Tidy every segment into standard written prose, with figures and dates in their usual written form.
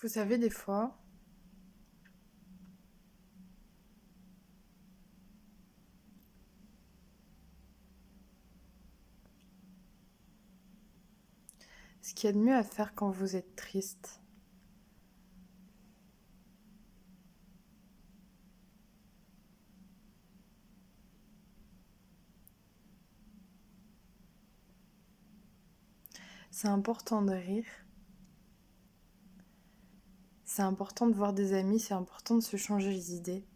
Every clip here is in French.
Vous savez, des fois, ce qu'il y a de mieux à faire quand vous êtes triste, c'est important de rire, c'est important de voir des amis, c'est important de se changer les idées.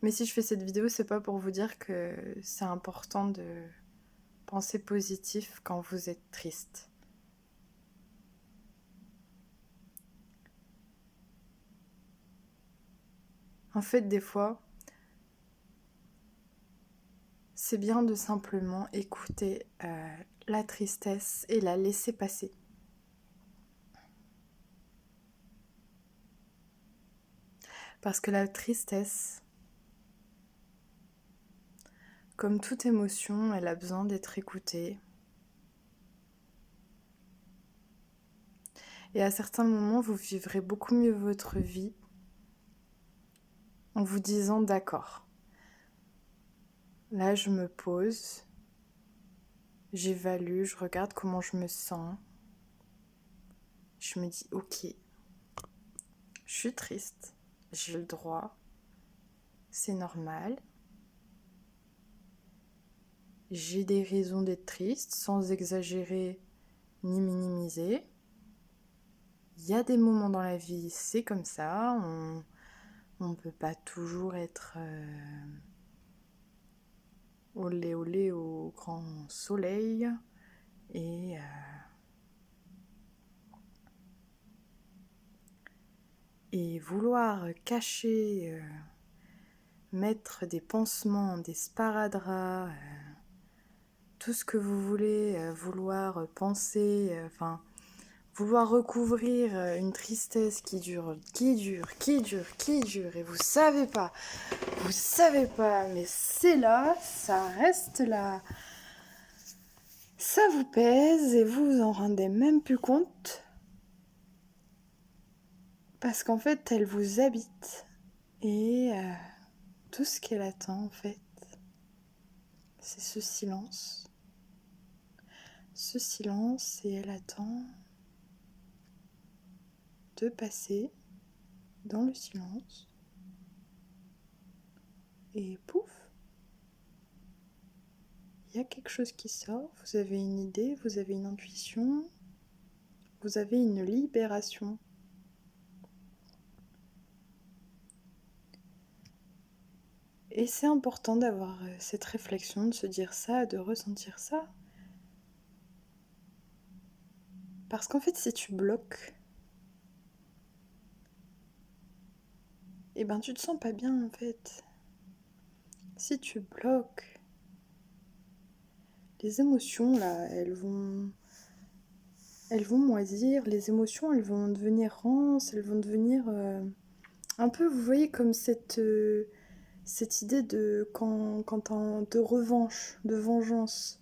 Mais si je fais cette vidéo, c'est pas pour vous dire que c'est important de penser positif quand vous êtes triste. En fait, des fois, c'est bien de simplement écouter la tristesse et la laisser passer. Parce que la tristesse, comme toute émotion, elle a besoin d'être écoutée. Et à certains moments, vous vivrez beaucoup mieux votre vie en vous disant d'accord. Là, je me pose, j'évalue, je regarde comment je me sens. Je me dis, ok, je suis triste, j'ai le droit, c'est normal. J'ai des raisons d'être triste sans exagérer ni minimiser. Il y a des moments dans la vie, c'est comme ça, on ne peut pas toujours être olé olé au grand soleil et vouloir cacher, mettre des pansements, des sparadraps, tout ce que vous voulez, vouloir penser, vouloir recouvrir une tristesse qui dure, et vous savez pas, mais c'est là, ça reste là, ça vous pèse et vous vous en rendez même plus compte, parce qu'en fait, elle vous habite, et tout ce qu'elle attend, en fait, c'est ce silence. Ce silence, et elle attend de passer dans le silence. Et pouf, il y a quelque chose qui sort, vous avez une idée, vous avez une intuition, vous avez une libération. Et c'est important d'avoir cette réflexion, de se dire ça, de ressentir ça. Parce qu'en fait, si tu bloques, eh ben tu te sens pas bien en fait. Si tu bloques, les émotions là, elles vont moisir, les émotions elles vont devenir rances, elles vont devenir un peu, vous voyez, comme cette idée de de revanche, de vengeance.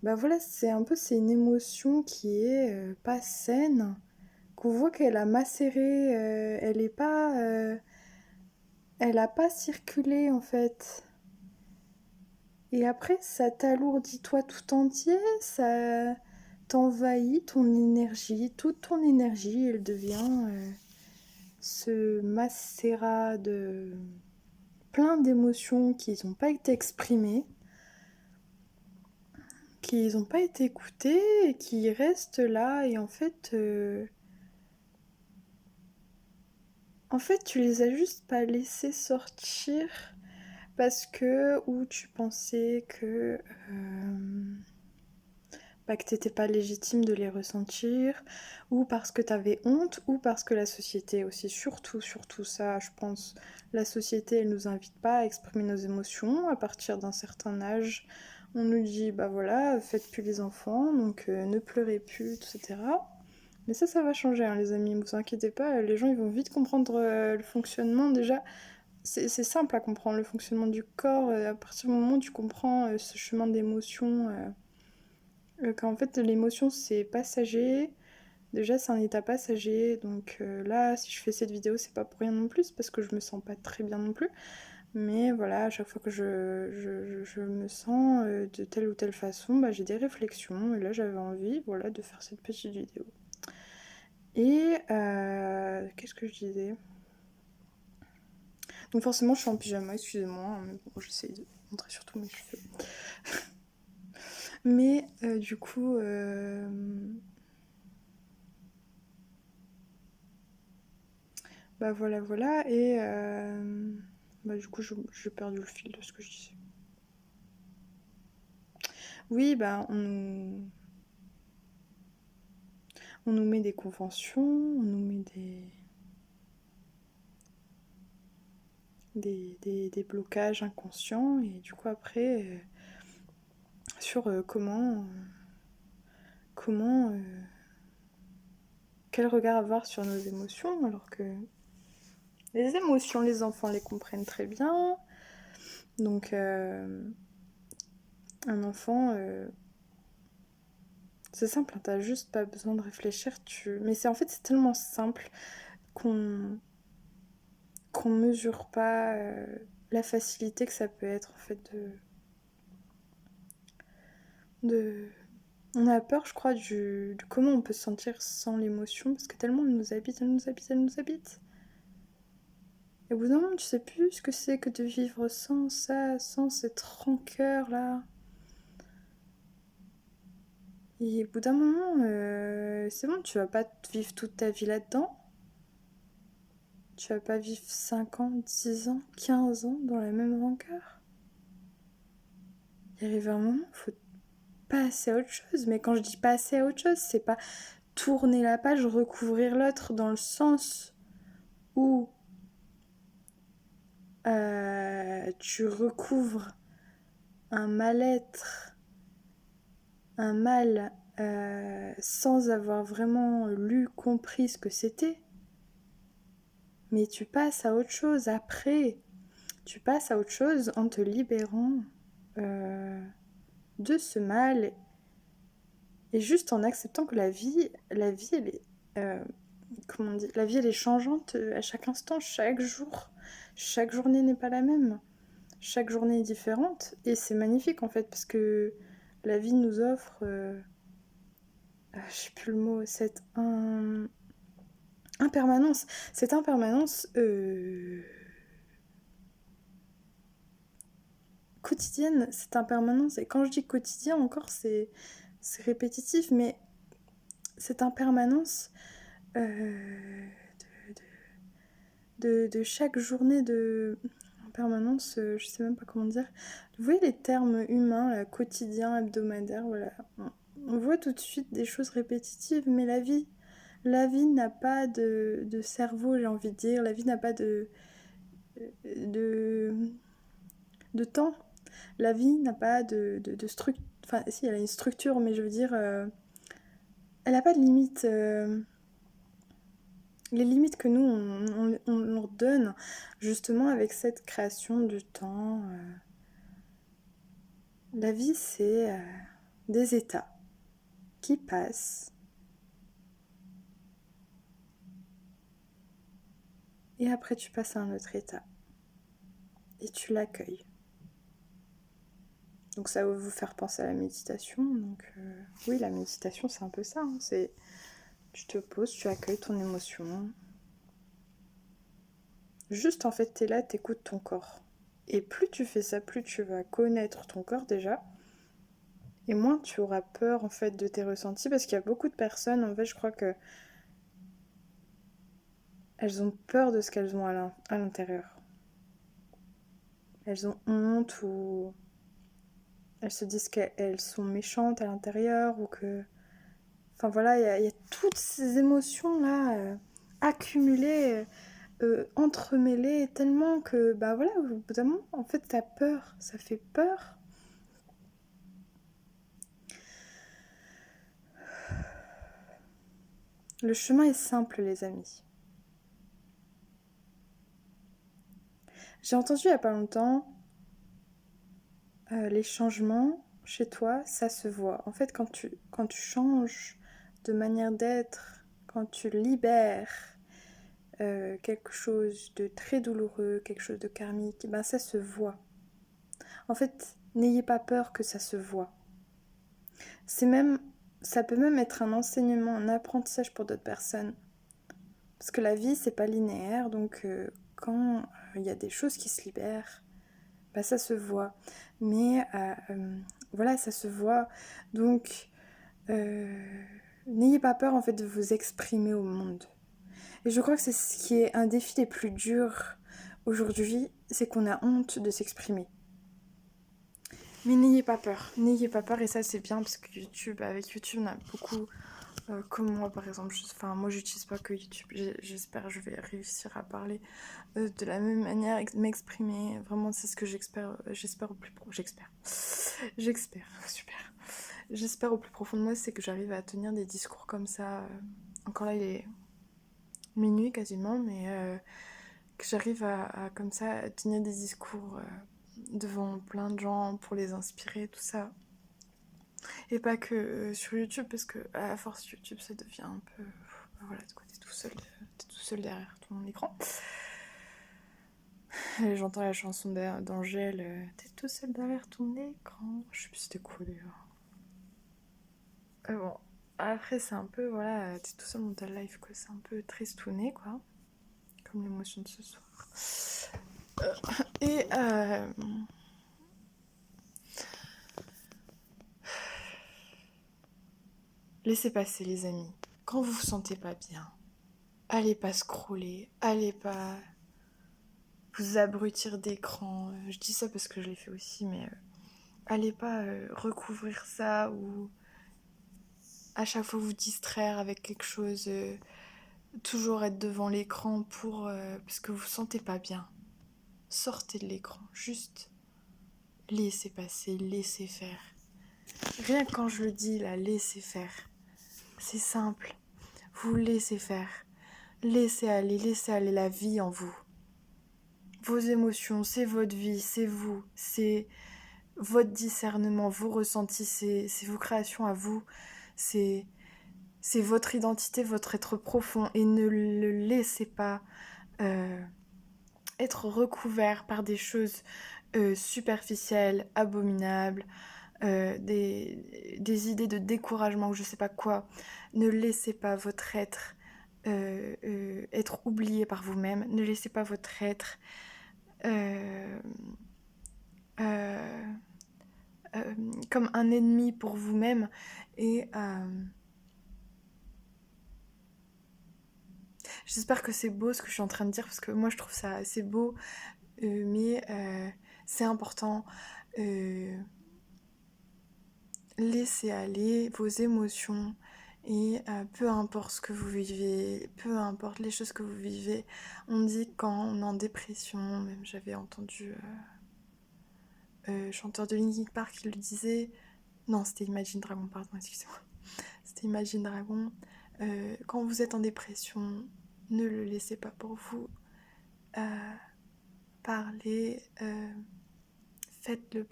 Bah voilà, c'est une émotion qui est pas saine, qu'on voit qu'elle a macéré, elle a pas circulé en fait. Et après, ça t'alourdit toi tout entier, ça t'envahit ton énergie, toute ton énergie, elle devient ce macérat de plein d'émotions qui n'ont pas été exprimées, qui n'ont pas été écoutées et qui restent là. Et en fait, tu les as juste pas laissées sortir parce que ou tu pensais que t'étais pas légitime de les ressentir, ou parce que t'avais honte, ou parce que la société aussi, surtout ça, je pense, la société, elle nous invite pas à exprimer nos émotions à partir d'un certain âge. On nous dit, bah voilà, faites plus les enfants, donc ne pleurez plus, etc. Mais ça va changer, hein, les amis, vous inquiétez pas, les gens, ils vont vite comprendre le fonctionnement, déjà. C'est simple à comprendre, le fonctionnement du corps, à partir du moment où tu comprends ce chemin d'émotion, qu'en fait l'émotion c'est passager, Déjà, c'est un état passager, donc là, si je fais cette vidéo, c'est pas pour rien non plus, c'est parce que je me sens pas très bien non plus. Mais voilà, à chaque fois que je me sens de telle ou telle façon, bah, j'ai des réflexions. Et là, j'avais envie, voilà, de faire cette petite vidéo. Et qu'est-ce que je disais? Donc forcément, je suis en pyjama, excusez-moi, hein, mais bon, j'essaye de montrer surtout mes cheveux. Mais du coup, bah voilà, voilà. Et bah du coup, j'ai perdu le fil de ce que je disais. Oui, bah on nous met des conventions, on nous met des blocages inconscients. Et du coup, après, sur comment quel regard avoir sur nos émotions, alors que les émotions, les enfants les comprennent très bien. Donc, un enfant, c'est simple, hein, t'as juste pas besoin de réfléchir. Mais en fait, c'est tellement simple qu'on qu'on mesure pas la facilité que ça peut être, en fait, de... On a peur, je crois, de comment on peut se sentir sans l'émotion, parce que tellement elle nous habite, elle nous habite, elle nous habite. Et au bout d'un moment, tu sais plus ce que c'est que de vivre sans ça, sans cette rancœur-là. Et au bout d'un moment, c'est bon, tu vas pas vivre toute ta vie là-dedans. Tu vas pas vivre 5 ans, 10 ans, 15 ans dans la même rancœur. Il arrive un moment, faut passer à autre chose. Mais quand je dis passer à autre chose, c'est pas tourner la page, recouvrir l'autre, dans le sens où tu recouvres un mal-être, un mal, sans avoir vraiment lu, compris ce que c'était. Mais tu passes à autre chose après. Tu passes à autre chose en te libérant de ce mal et juste en acceptant que la vie elle est, comment on dit, la vie elle est changeante à chaque instant, chaque jour. Chaque journée n'est pas la même. Chaque journée est différente et c'est magnifique en fait parce que la vie nous offre, je sais plus le mot, cette impermanence. Cette impermanence quotidienne, cette impermanence. Et quand je dis quotidien, encore, c'est répétitif, mais cette impermanence de chaque journée de permanence, je sais même pas comment dire. Vous voyez les termes humains, là, quotidien, hebdomadaire, voilà. On voit tout de suite des choses répétitives, mais la vie n'a pas de cerveau, j'ai envie de dire. La vie n'a pas de, de temps. La vie n'a pas de structure. Enfin, si, elle a une structure, mais je veux dire, elle n'a pas de limite. Les limites que nous, on leur donne, justement, avec cette création du temps. La vie, c'est des états qui passent. Et après, tu passes à un autre état. Et tu l'accueilles. Donc ça va vous faire penser à la méditation. Donc oui, la méditation, c'est un peu ça. Hein. C'est tu te poses, tu accueilles ton émotion. Juste en fait, t'es là, t'écoutes ton corps. Et plus tu fais ça, plus tu vas connaître ton corps déjà. Et moins tu auras peur en fait de tes ressentis. Parce qu'il y a beaucoup de personnes, en fait, je crois que elles ont peur de ce qu'elles ont à l'intérieur. Elles ont honte ou elles se disent qu'elles sont méchantes à l'intérieur ou que... Enfin voilà, il y a toutes ces émotions-là accumulées, entremêlées, tellement que, bah voilà, au bout d'un moment, en fait, t'as peur, ça fait peur. Le chemin est simple, les amis. J'ai entendu il y a pas longtemps, les changements chez toi, ça se voit. En fait, quand tu changes de manière d'être, quand tu libères quelque chose de très douloureux, quelque chose de karmique, ben ça se voit. En fait, n'ayez pas peur que ça se voit. Ça peut même être un enseignement, un apprentissage pour d'autres personnes. Parce que la vie, c'est pas linéaire, donc quand il y a des choses qui se libèrent, bah ça se voit. Mais voilà, ça se voit. Donc, n'ayez pas peur en fait de vous exprimer au monde. Et je crois que c'est ce qui est un défi des plus durs aujourd'hui, c'est qu'on a honte de s'exprimer. Mais n'ayez pas peur, et ça c'est bien parce que avec YouTube, on a beaucoup, comme moi par exemple, moi j'utilise pas que YouTube, j'espère que je vais réussir à parler de la même manière, m'exprimer, vraiment c'est ce que j'espère au plus super. J'espère au plus profond de moi, c'est que j'arrive à tenir des discours comme ça, encore là il est minuit quasiment, mais que j'arrive à comme ça à tenir des discours devant plein de gens pour les inspirer, tout ça. Et pas que sur YouTube, parce que à force YouTube ça devient un peu... voilà, t'es tout seul derrière ton écran. Et j'entends la chanson d'Angèle, t'es tout seul derrière ton écran. Je sais plus c'était quoi d'ailleurs. Bon, après c'est un peu, voilà, t'es tout seul dans ta life, quoi. C'est un peu tristouné, quoi. Comme l'émotion de ce soir. Et laissez passer les amis. Quand vous vous sentez pas bien, allez pas scroller, allez pas vous abrutir d'écran. Je dis ça parce que je l'ai fait aussi, mais allez pas recouvrir ça ou à chaque fois vous distraire avec quelque chose, toujours être devant l'écran parce que vous vous sentez pas bien. Sortez de l'écran, juste laissez passer, laissez faire. Rien que quand je le dis là, laissez faire. C'est simple. Vous laissez faire. Laissez aller la vie en vous. Vos émotions, c'est votre vie, c'est vous, c'est votre discernement, vos ressentis, c'est vos créations à vous, c'est votre identité, votre être profond, et ne le laissez pas être recouvert par des choses superficielles, abominables, des idées de découragement ou je sais pas quoi. Ne laissez pas votre être être oublié par vous-même. Ne laissez pas votre être euh, comme un ennemi pour vous-même. Et j'espère que c'est beau ce que je suis en train de dire, parce que moi je trouve ça assez beau, mais c'est important. Laissez aller vos émotions, et peu importe ce que vous vivez, peu importe les choses que vous vivez. On dit quand on est en dépression, même j'avais entendu chanteur de Linkin Park qui le disait, non c'était Imagine Dragon, pardon, excusez-moi, c'était Imagine Dragon, quand vous êtes en dépression, ne le laissez pas pour vous, parlez, faites-le,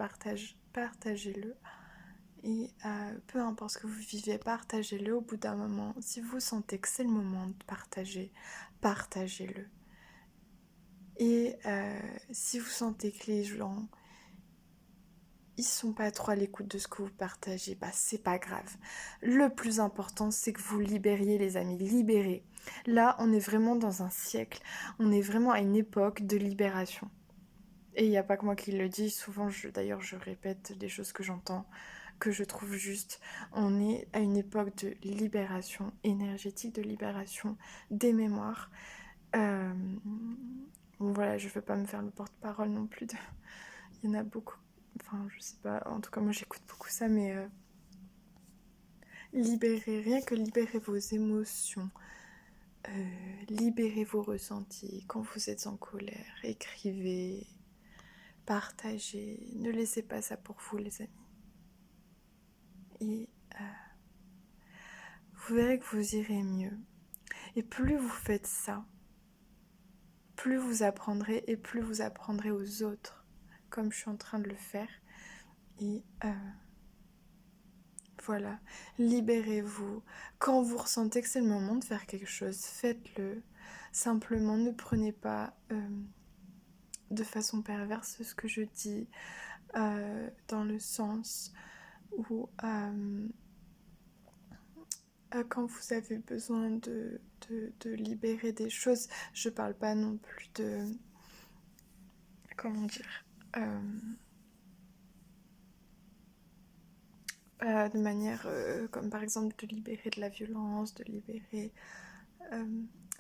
partagez-le. Et peu importe ce que vous vivez, partagez-le au bout d'un moment. Si vous sentez que c'est le moment de partager, partagez-le. Et si vous sentez que les gens, ils sont pas trop à l'écoute de ce que vous partagez, bah c'est pas grave. Le plus important, c'est que vous libériez les amis, libérez. Là, on est vraiment dans un siècle, on est vraiment à une époque de libération. Et il n'y a pas que moi qui le dis, souvent d'ailleurs je répète des choses que j'entends, que je trouve juste. On est à une époque de libération énergétique, de libération des mémoires. Voilà, je veux pas me faire le porte-parole non plus. Il y en a beaucoup, enfin je sais pas, en tout cas moi j'écoute beaucoup ça, mais libérez, rien que libérez vos émotions, libérez vos ressentis. Quand vous êtes en colère, écrivez, partagez, ne laissez pas ça pour vous les amis. Et vous verrez que vous irez mieux. Et plus vous faites ça, plus vous apprendrez, et plus vous apprendrez aux autres, comme je suis en train de le faire. Et voilà, libérez-vous. Quand vous ressentez que c'est le moment de faire quelque chose, faites-le. Simplement, ne prenez pas de façon perverse ce que je dis, dans le sens où quand vous avez besoin de libérer des choses, je parle pas non plus de... Comment dire de manière comme par exemple de libérer de la violence, de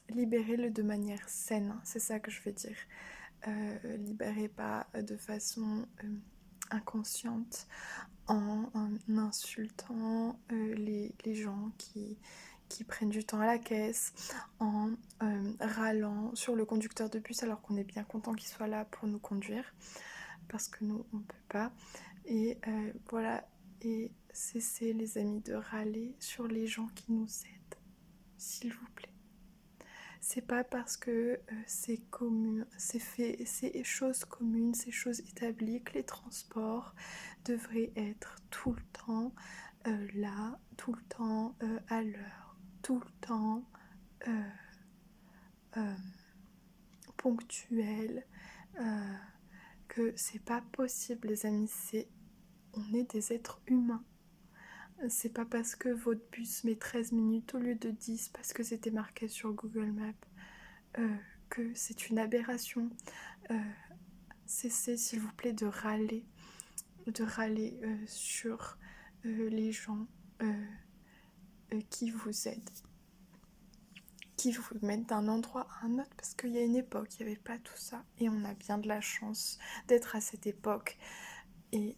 libérer-le de manière saine, hein, c'est ça que je veux dire. Libérez pas de façon inconsciente en insultant les gens qui prennent du temps à la caisse, en râlant sur le conducteur de bus alors qu'on est bien content qu'il soit là pour nous conduire, parce que nous, on ne peut pas. Et voilà, et cessez les amis de râler sur les gens qui nous aident, s'il vous plaît. C'est pas parce que c'est commun, c'est choses communes, c'est choses établies que les transports devraient être tout le temps là, tout le temps à l'heure, tout le temps ponctuel, que c'est pas possible les amis, on est des êtres humains. C'est pas parce que votre bus met 13 minutes au lieu de 10 parce que c'était marqué sur Google Maps que c'est une aberration. Cessez s'il vous plaît de râler sur les gens qui vous aident, qui vous mettent d'un endroit à un autre, parce qu'il y a une époque, il n'y avait pas tout ça, et on a bien de la chance d'être à cette époque. Et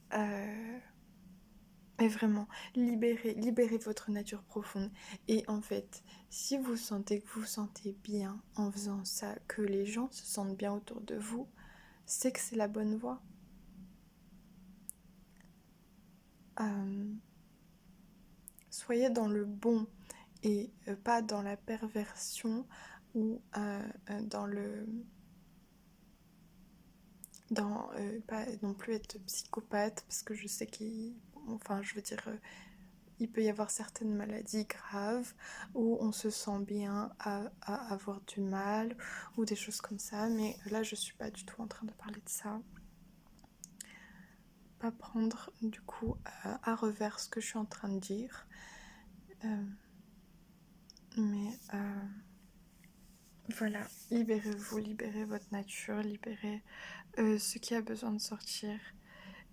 vraiment, libérez votre nature profonde. Et en fait, si vous sentez que vous vous sentez bien en faisant ça, que les gens se sentent bien autour de vous, c'est que c'est la bonne voie. Soyez dans le bon et pas dans la perversion ou pas non plus être psychopathe, parce que je sais il peut y avoir certaines maladies graves où on se sent bien à avoir du mal ou des choses comme ça, mais là je suis pas du tout en train de parler de ça. Pas prendre du coup à revers ce que je suis en train de dire, mais voilà, libérez-vous, libérez votre nature, libérez ce qui a besoin de sortir.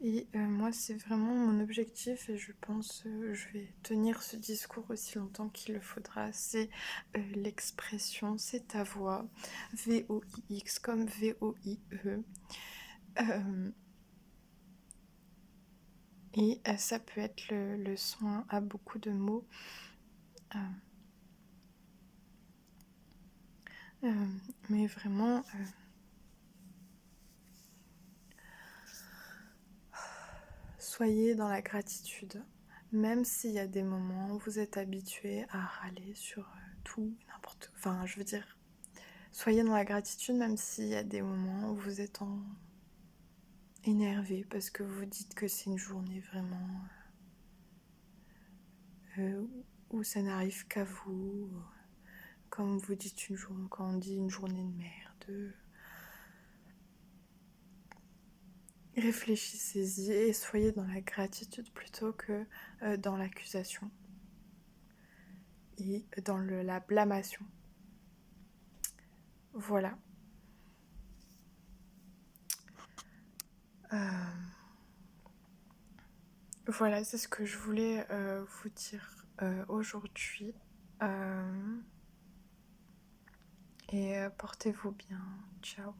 Et moi, c'est vraiment mon objectif, et je pense je vais tenir ce discours aussi longtemps qu'il le faudra. C'est l'expression, c'est ta voix, V-O-I-X comme V-O-I-E. Et ça peut être le soin à beaucoup de mots. Mais vraiment... soyez dans la gratitude, même s'il y a des moments où vous êtes habitué à râler sur tout, n'importe quoi. Enfin, je veux dire, soyez dans la gratitude, même s'il y a des moments où vous êtes énervé parce que vous dites que c'est une journée vraiment où ça n'arrive qu'à vous. Comme vous dites quand on dit une journée de merde. Réfléchissez-y et soyez dans la gratitude plutôt que dans l'accusation et dans la blâmation. Voilà. Voilà, c'est ce que je voulais vous dire aujourd'hui. Et portez-vous bien. Ciao.